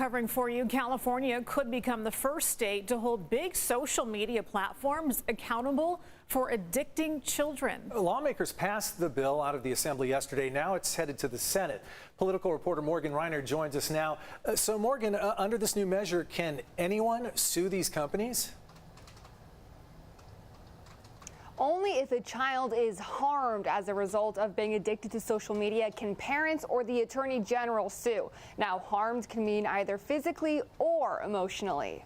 Covering for you, California could become the first state to hold big social media platforms accountable for addicting children. Lawmakers passed the bill out of the Assembly yesterday. Now it's headed to the Senate. Political reporter Morgan Reiner joins us now. So Morgan, under this new measure, can anyone sue these companies? Only if a child is harmed as a result of being addicted to social media can parents or the Attorney General sue. Now, harmed can mean either physically or emotionally.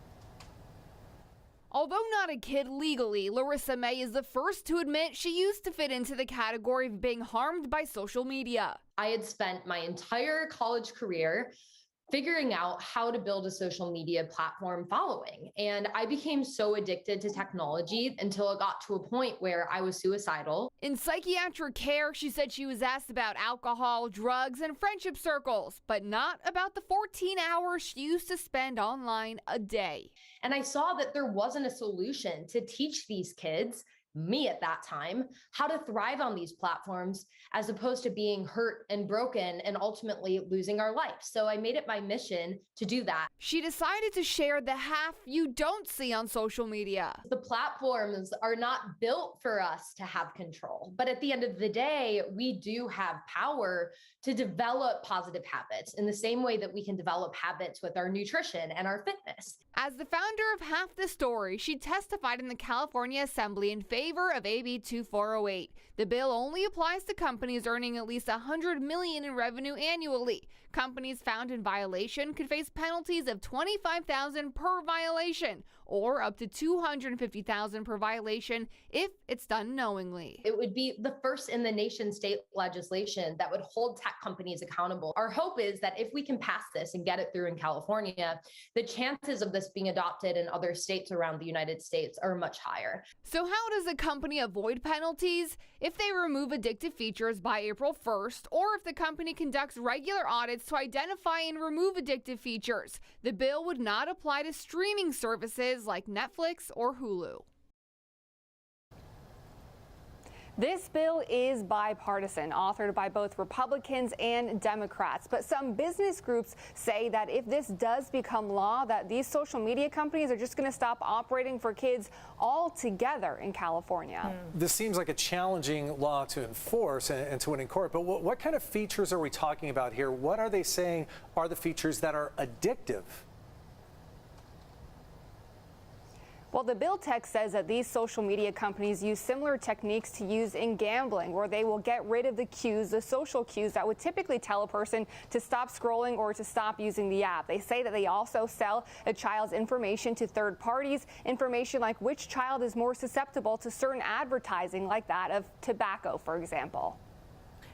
Although not a kid legally, Larissa May is the first to admit she used to fit into the category of being harmed by social media. I had spent my entire college career figuring out how to build a social media platform following. And I became so addicted to technology until it got to a point where I was suicidal. In psychiatric care, she said she was asked about alcohol, drugs, and friendship circles, but not about the 14 hours she used to spend online a day. And I saw that there wasn't a solution to teach these kids, me at that time, how to thrive on these platforms as opposed to being hurt and broken and ultimately losing our life. So I made it my mission to do that. She decided to share the half you don't see on social media. The platforms are not built for us to have control, but at the end of the day, we do have power to develop positive habits in the same way that we can develop habits with our nutrition and our fitness. As the founder of Half the Story, she testified in the California Assembly in favor of AB 2408. The bill only applies to companies earning at least $100 million in revenue annually. Companies found in violation could face penalties of $25,000 per violation or up to $250,000 per violation if it's done knowingly. It would be the first in the nation state legislation that would hold tech companies accountable. Our hope is that if we can pass this and get it through in California, the chances of this being adopted in other states around the United States are much higher. So how does a company avoid penalties? If they remove addictive features by April 1st, or if the company conducts regular audits to identify and remove addictive features. The bill would not apply to streaming services like Netflix or Hulu. This bill is bipartisan, authored by both Republicans and Democrats. But some business groups say that if this does become law, that these social media companies are just going to stop operating for kids altogether in California. This seems like a challenging law to enforce and to win in court. But what kind of features are we talking about here? What are they saying are the features that are addictive? Well, the bill text says that these social media companies use similar techniques to use in gambling, where they will get rid of the cues, the social cues that would typically tell a person to stop scrolling or to stop using the app. They say that they also sell a child's information to third parties, information like which child is more susceptible to certain advertising, like that of tobacco, for example.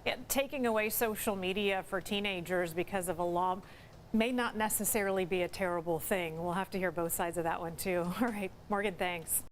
Yeah, taking away social media for teenagers because of a law may not necessarily be a terrible thing. We'll have to hear both sides of that one too. All right, Morgan, thanks.